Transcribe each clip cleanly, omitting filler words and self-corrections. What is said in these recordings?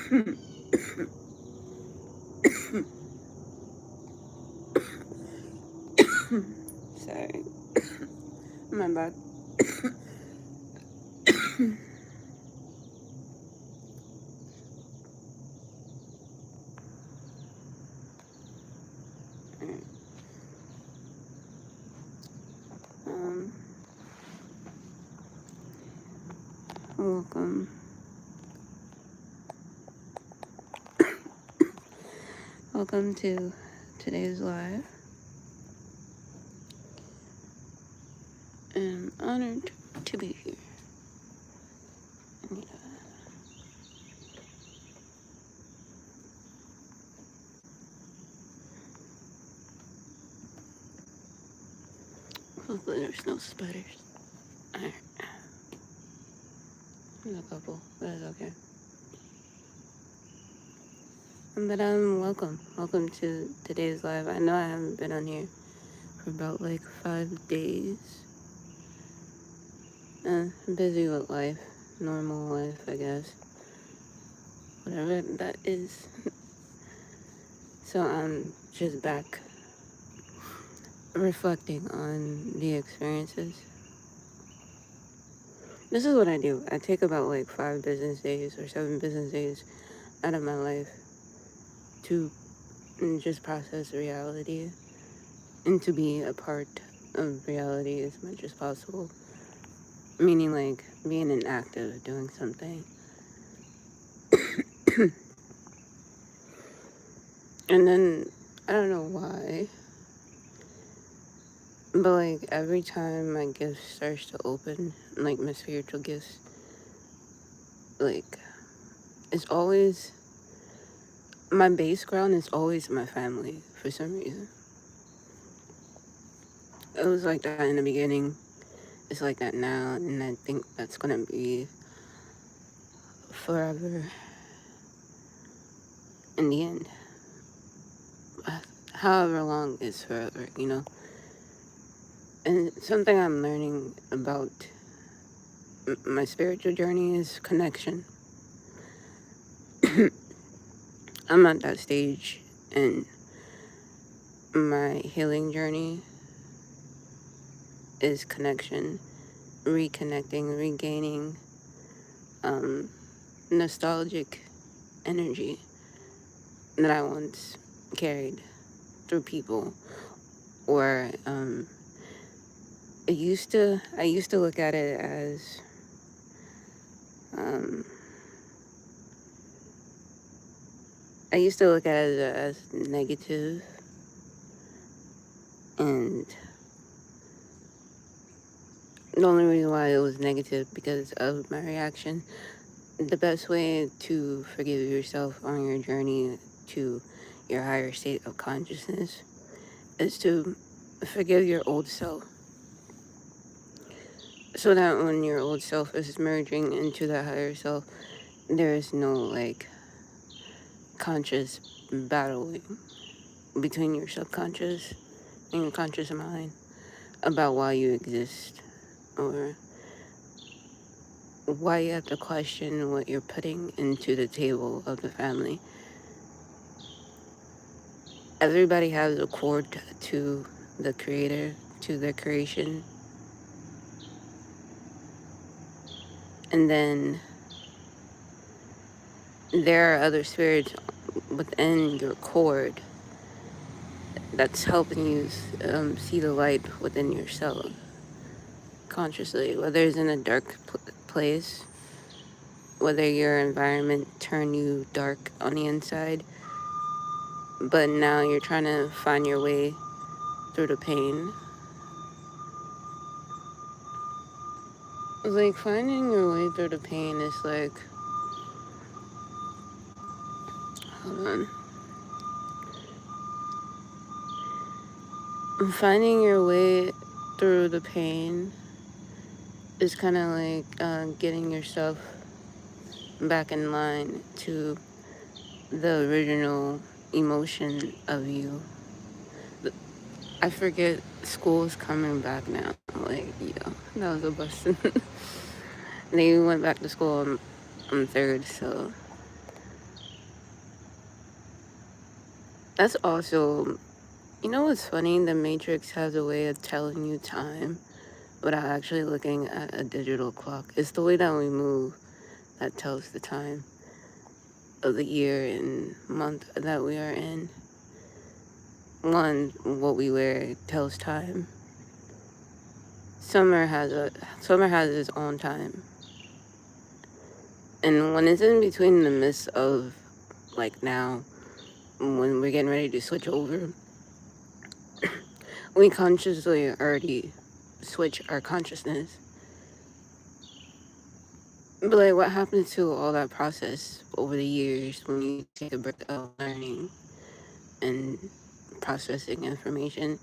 Sorry. My bad. um, Welcome. Welcome to today's live. I'm honored to be here. And, hopefully there's no spiders. Alright. There's a couple, but it's okay. But welcome. Welcome to today's live. I know I haven't been on here for about like 5 days. I'm busy with life. Normal life, I guess. Whatever that is. So I'm just back reflecting on the experiences. This is what I do. I take about like 5 business days or 7 business days out of my life to just process reality and to be a part of reality as much as possible. Meaning like being an active, doing something. And then, I don't know why, but like every time my gift starts to open, like my spiritual gifts, like it's always, my base ground is always my family for some reason. It was like that in the beginning, it's like that now, and I think that's gonna be forever in the end. However long is forever, you know? And something I'm learning about my spiritual journey is connection. I'm at that stage in my healing journey is connection, reconnecting, regaining nostalgic energy that I once carried through people. Or I used to look at it as as negative, and the only reason why it was negative because of my reaction. The best way to forgive yourself on your journey to your higher state of consciousness is to forgive your old self, so that when your old self is merging into the higher self, there is no like conscious battling between your subconscious and your conscious mind about why you exist, or why you have to question what you're putting into the table of the family. Everybody has a cord to the creator, to the creation. And then there are other spirits within your cord that's helping you see the light within yourself consciously, whether it's in a dark place, whether your environment turned you dark on the inside, but now you're trying to find your way through the pain. Like, finding your way through the pain is like, hold on. Finding your way through the pain is kind of like getting yourself back in line to the original emotion of you. I forget, school's coming back now. Like, yeah, that was a bustin'. They went back to school on 3rd, so That's also, you know what's funny? The Matrix has a way of telling you time without actually looking at a digital clock. It's the way that we move that tells the time of the year and month that we are in. One, what we wear tells time. Summer has its own time. And when it's in between the midst of like now, when we're getting ready to switch over, we consciously already switch our consciousness. But like, what happens to all that process over the years when you take a break of learning and processing information?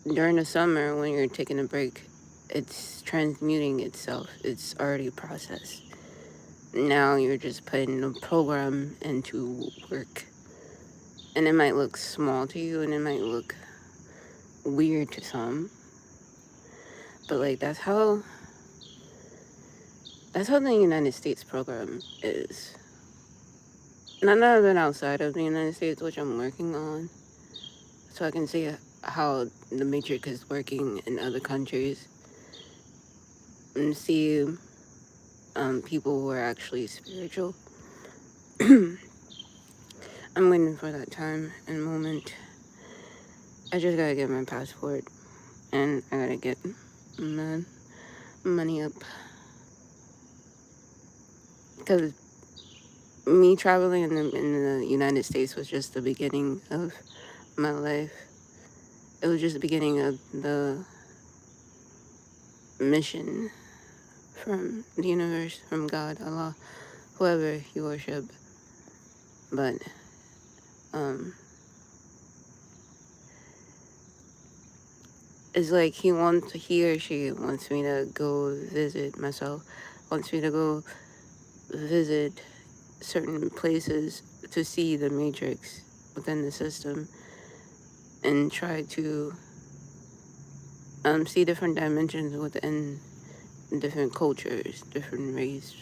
During the summer, when you're taking a break, it's transmuting itself. It's already processed. Now you're just putting the program into work. And it might look small to you and it might look weird to some. But like that's how the United States program is. Not that I've been outside of the United States, which I'm working on, so I can see how the matrix is working in other countries and see people who are actually spiritual. I'm waiting for that time and moment. I just gotta get my passport and I gotta get my money up. Because me traveling in the United States was just the beginning of my life. It was just the beginning of the mission from the universe, from God, Allah, whoever you worship. But it's like he or she wants me to go visit myself, wants me to go visit certain places to see the matrix within the system and try to see different dimensions within different cultures, different race.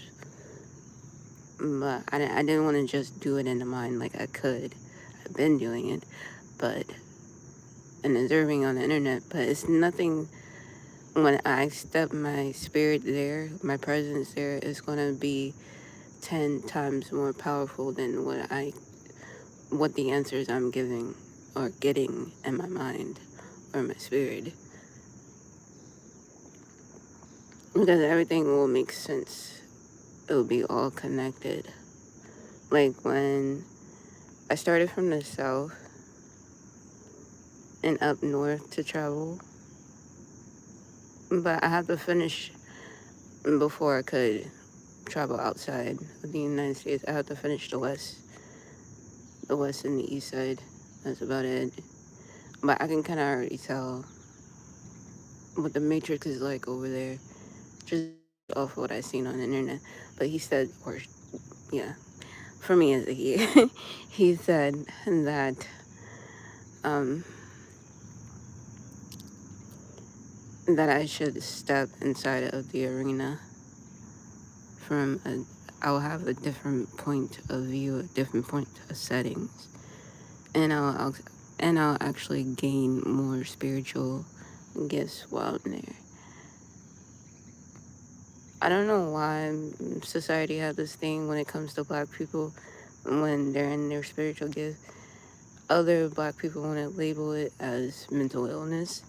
But I didn't want to just do it in the mind like I could. I've been doing it, but and observing on the internet. But it's nothing. When I step my spirit there, my presence there is going to be 10 times more powerful than what the answers I'm giving or getting in my mind or my spirit. Because everything will make sense. It will be all connected. Like when I started from the south and up north to travel, but I had to finish before I could travel outside of the United States. I had to finish the west and the east side. That's about it. But I can kind of already tell what the matrix is like over there, just off what I seen on the internet. But he said, or yeah, for me as a he, he said that that I should step inside of the arena I'll have a different point of view, a different point of settings, and I'll actually gain more spiritual gifts while I'm there. I don't know why society has this thing when it comes to black people when they're in their spiritual gift. Other black people want to label it as mental illness.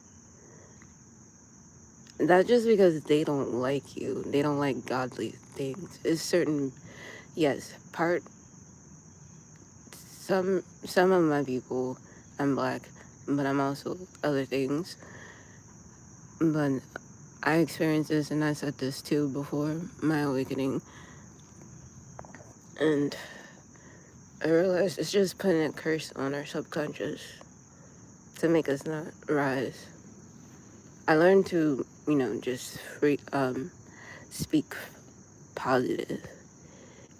That's just because they don't like you. They don't like godly things. It's certain, yes, some of my people, I'm black, but I'm also other things. But I experienced this and I said this too before my awakening. And I realized it's just putting a curse on our subconscious to make us not rise. I learned to, just speak positive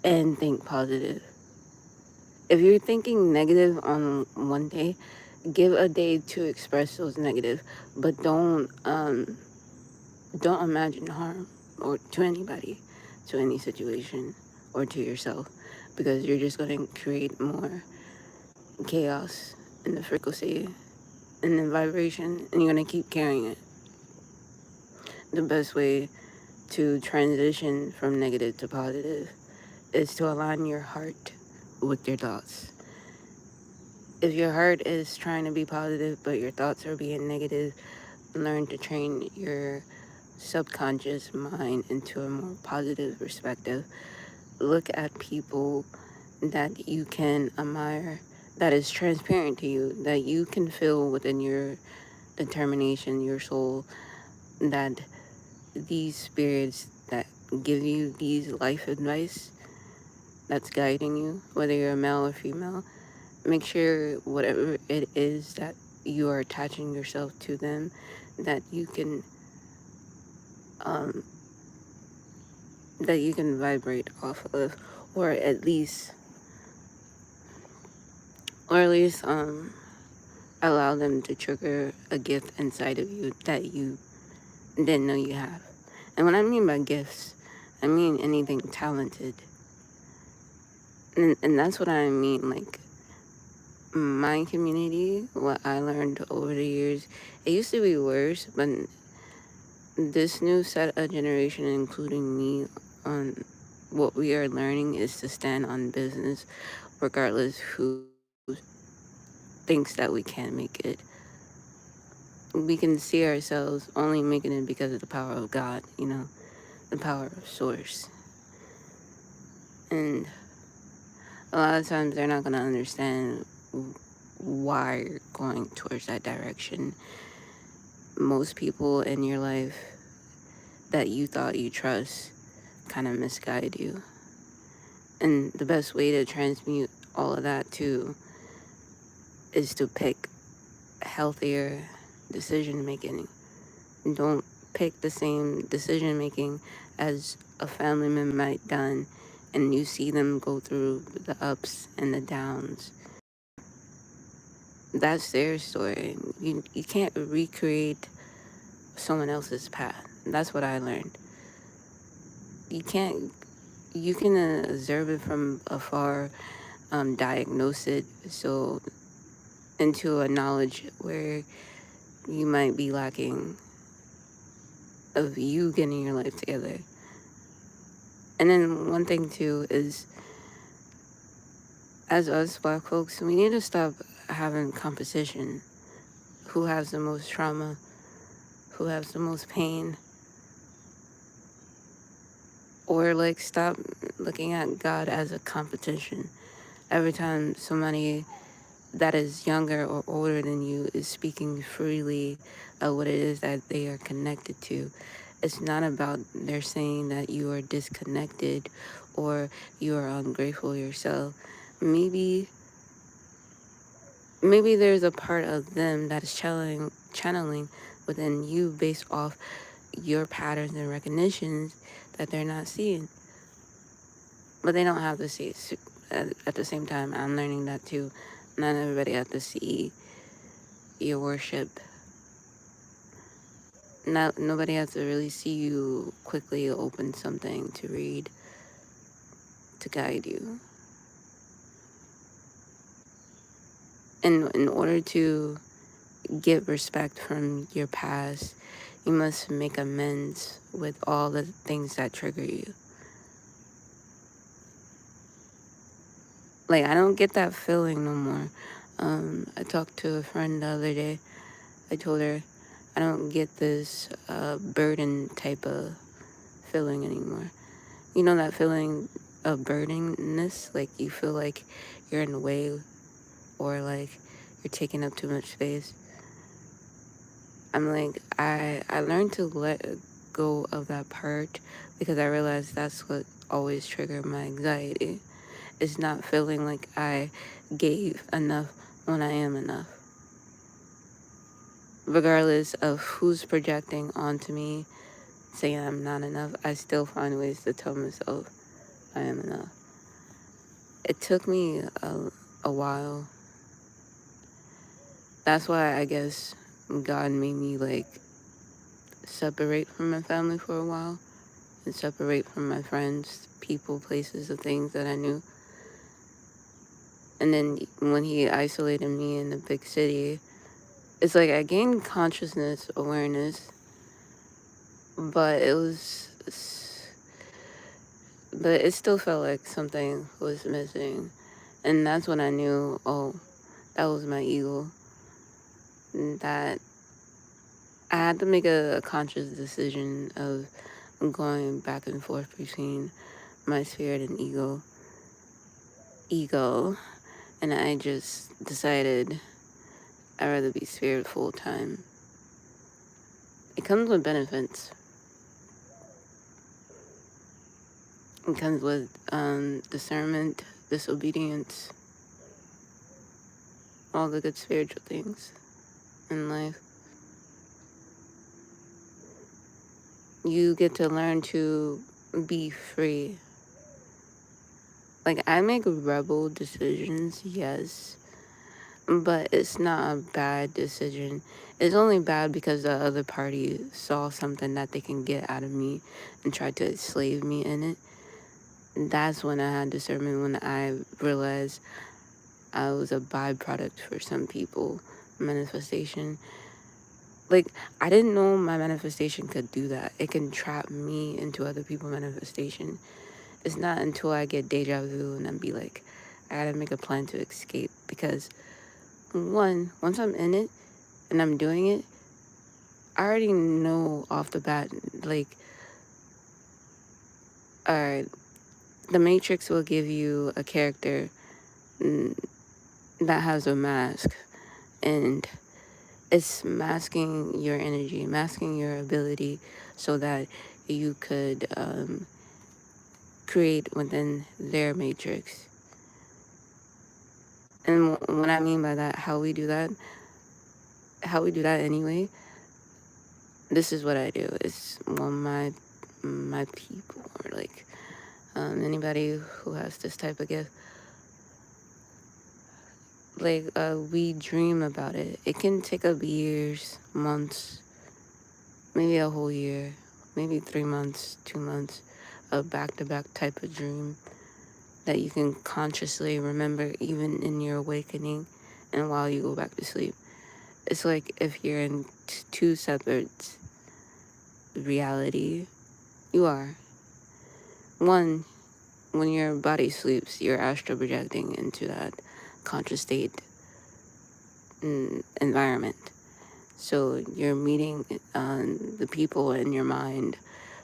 and think positive. If you're thinking negative on one day, give a day to express those negative, but don't imagine harm or to anybody, to any situation, or to yourself, because you're just going to create more chaos in the frequency and the vibration, and you're going to keep carrying it. The best way to transition from negative to positive is to align your heart with your thoughts. If your heart is trying to be positive, but your thoughts are being negative, learn to train your subconscious mind into a more positive perspective. Look at people that you can admire, that is transparent to you, that you can feel within your determination, your soul, that these spirits that give you these life advice that's guiding you, whether you're a male or female, make sure whatever it is that you are attaching yourself to them, that you can um, that you can vibrate off of, or at least allow them to trigger a gift inside of you that you didn't know you have. And what I mean by gifts, I mean anything talented. And that's what I mean. Like, my community, what I learned over the years, it used to be worse, but this new set of generation, including me, on what we are learning is to stand on business regardless who thinks that we can't make it. We can see ourselves only making it because of the power of God, the power of source. And a lot of times they're not going to understand why you're going towards that direction. Most people in your life that you thought you trust kind of misguide you. And the best way to transmute all of that too is to pick healthier decision making. Don't pick the same decision making as a family member might done, and you see them go through the ups and the downs. That's their story. You can't recreate someone else's path. That's what I learned. You can't. You can observe it from afar, diagnose it so into a knowledge where you might be lacking of you getting your life together. And then one thing too is, as us Black folks, we need to stop having competition. Who has the most trauma? Who has the most pain? Or like, stop looking at God as a competition. Every time somebody that is younger or older than you is speaking freely of what it is that they are connected to, it's not about they're saying that you are disconnected or you are ungrateful yourself. Maybe there's a part of them that is channeling within you based off your patterns and recognitions that they're not seeing. But they don't have to see it. At the same time, I'm learning that too. Not everybody has to see your worship. Nobody has to really see you quickly open something to read to guide you. And in order to get respect from your past, you must make amends with all the things that trigger you. Like, I don't get that feeling no more. I talked to a friend the other day. I told her I don't get this burden type of feeling anymore. You know that feeling of burdenness? Like, you feel like you're in the way or like you're taking up too much space. I'm like, I learned to let go of that part because I realized that's what always triggered my anxiety. It's not feeling like I gave enough when I am enough. Regardless of who's projecting onto me saying I'm not enough, I still find ways to tell myself I am enough. It took me a while. That's why I guess God made me like separate from my family for a while and separate from my friends, people, places, the things that I knew. And then when he isolated me in the big city, it's like I gained consciousness, awareness, but but it still felt like something was missing. And that's when I knew, oh, that was my ego. And that I had to make a conscious decision of going back and forth between my spirit and ego. And I just decided I'd rather be spirit full time. It comes with benefits. It comes with discernment, disobedience, all the good spiritual things in life. You get to learn to be free. Like, I make rebel decisions, yes, but it's not a bad decision. It's only bad because the other party saw something that they can get out of me and tried to enslave me in it. That's when I had discernment, when I realized I was a byproduct for some people. Manifestation. Like, I didn't know my manifestation could do that. It can trap me into other people's manifestation. It's not until I get deja vu and then be like, I gotta make a plan to escape. Because, once I'm in it and I'm doing it, I already know off the bat, like, alright, the Matrix will give you a character that has a mask. And it's masking your energy, masking your ability so that you could create within their matrix. And what I mean by that, how we do that anyway, this is what I do. It's my people, or like anybody who has this type of gift, like we dream about it. It can take up years, months, maybe a whole year, maybe 3 months, 2 months, a back-to-back type of dream that you can consciously remember even in your awakening and while you go back to sleep. It's like if you're in two separate reality. You are. One, when your body sleeps, you're astral projecting into that conscious state environment. So you're meeting the people in your mind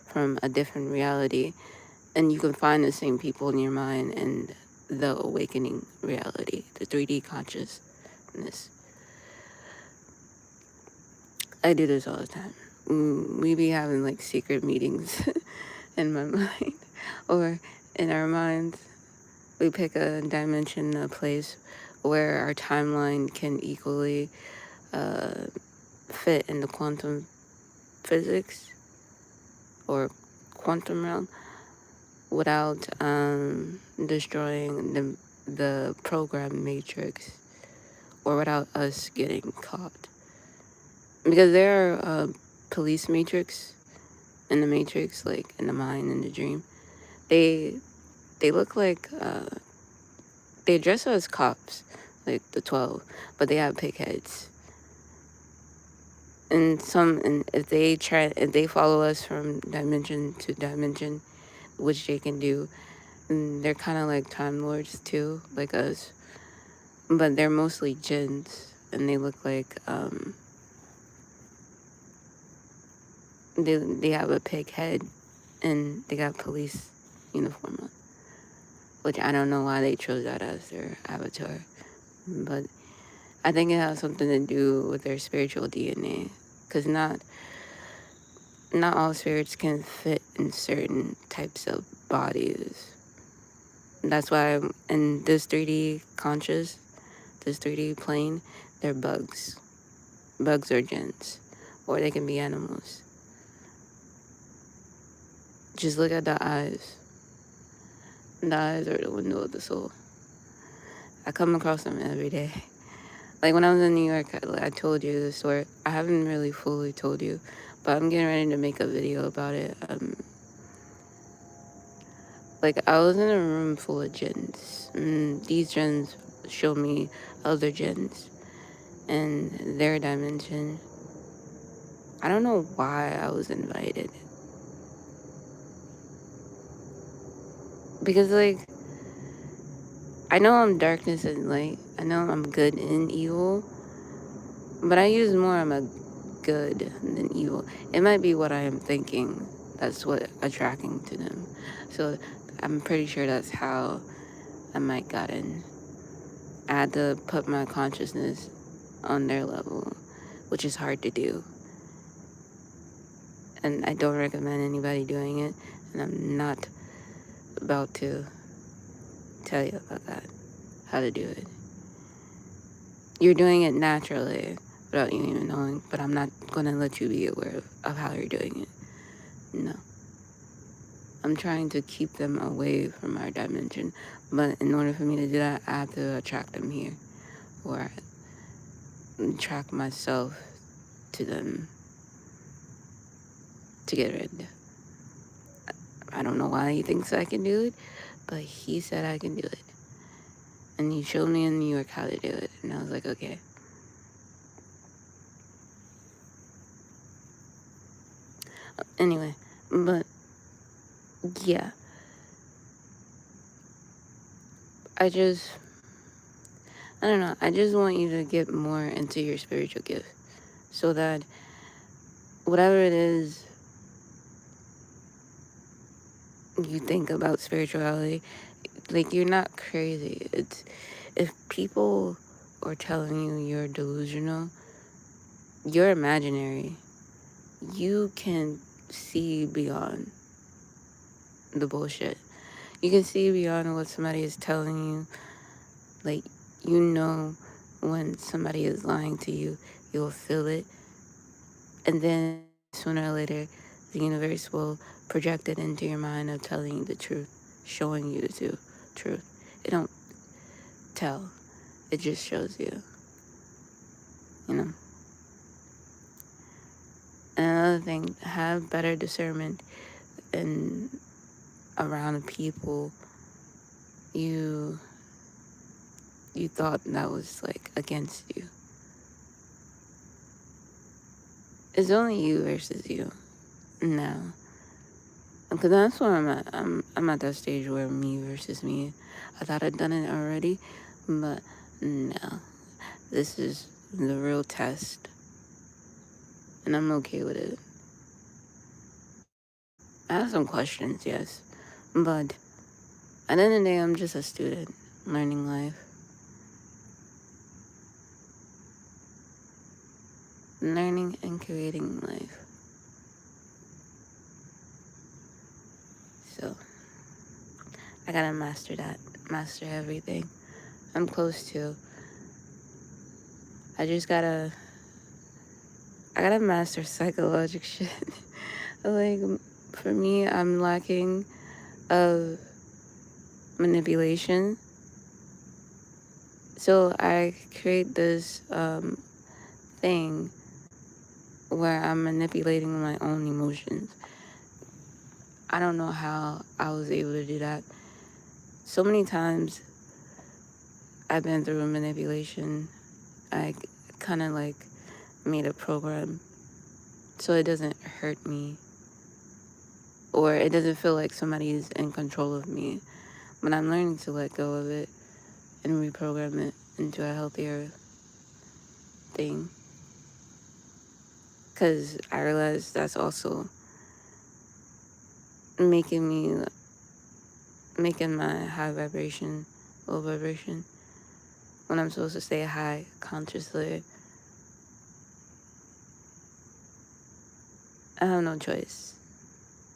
from a different reality, and you can find the same people in your mind in the awakening reality, the 3D consciousness. I do this all the time. We be having like secret meetings in my mind, or in our minds. We pick a dimension, a place where our timeline can equally fit in the quantum physics or quantum realm without destroying the program matrix, or without us getting caught. Because there are police matrix in the matrix, like in the mind, in the dream. They look like they dress as cops, like the 12, but they have pig heads. And if they follow us from dimension to dimension, which they can do, and they're kind of like time lords too, like us, but they're mostly jinns, and they look like they have a pig head, and they got police uniform on, which I don't know why they chose that as their avatar, but I think it has something to do with their spiritual DNA, because not all spirits can fit in certain types of bodies. That's why in this 3D conscious, this 3D plane, they're bugs. Bugs are jinns, or they can be animals. Just look at the eyes. The eyes are the window of the soul. I come across them every day. Like when I was in New York, I told you the story. I haven't really fully told you, but I'm getting ready to make a video about it. Like I was in a room full of jinns. These jinns show me other gens and their dimension. I don't know why I was invited. Because, like, I know I'm darkness and light. I know I'm good and evil. But I use more I'm a good than evil. It might be what I am thinking. That's what attracting to them. So I'm pretty sure that's how I might got in. I had to put my consciousness on their level, which is hard to do. And I don't recommend anybody doing it. And I'm not about to tell you about that, how to do it. You're doing it naturally without you even knowing, but I'm not going to let you be aware of how you're doing it. No. I'm trying to keep them away from our dimension, but in order for me to do that, I have to attract them here, or attract myself to them to get rid. I don't know why he thinks I can do it, but he said I can do it. And he showed me in New York how to do it, and I was like, okay. Anyway, but yeah, I don't know, I just want you to get more into your spiritual gift so that whatever it is you think about spirituality, like, you're not crazy. It's, if people are telling you you're delusional, you're imaginary. You can see beyond the bullshit. You can see beyond what somebody is telling you. Like, you know when somebody is lying to you, you'll feel it. And then sooner or later, the universe will project it into your mind of telling you the truth, showing you the truth. It don't tell. It just shows you. You know? And another thing, have better discernment and around people you thought that was, like, against you. It's only you versus you now. Because that's where I'm at. I'm at that stage where me versus me. I thought I'd done it already, but no. This is the real test. And I'm okay with it. I have some questions, yes. But at the end of the day, I'm just a student learning life. Learning and creating life. So I gotta master that. Master everything. I'm close to. I gotta master psychological shit. Like, for me, I'm lacking of manipulation. So I create this thing where I'm manipulating my own emotions. I don't know how I was able to do that. So many times I've been through a manipulation. I kind of like made a program so it doesn't hurt me, or it doesn't feel like somebody is in control of me. But I'm learning to let go of it and reprogram it into a healthier thing. Because I realize that's also making my high vibration, low vibration, when I'm supposed to stay high consciously. I have no choice.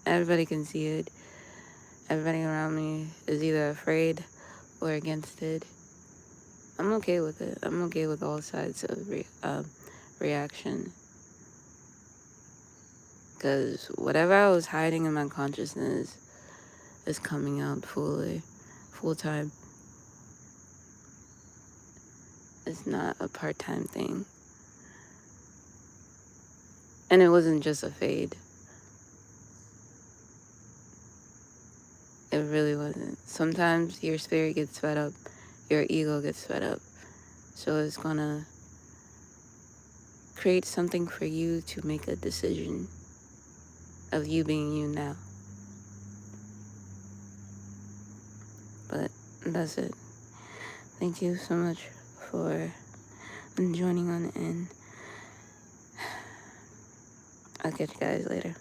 Everybody can see it. Everybody around me is either afraid or against it. I'm okay with it. I'm okay with all sides of reaction. Because whatever I was hiding in my consciousness is coming out full time. It's not a part-time thing. And it wasn't just a fade. It really wasn't. Sometimes your spirit gets fed up your ego gets fed up. So it's gonna create something for you to make a decision of you being you now. But that's it. Thank you so much for joining on, and I'll catch you guys later.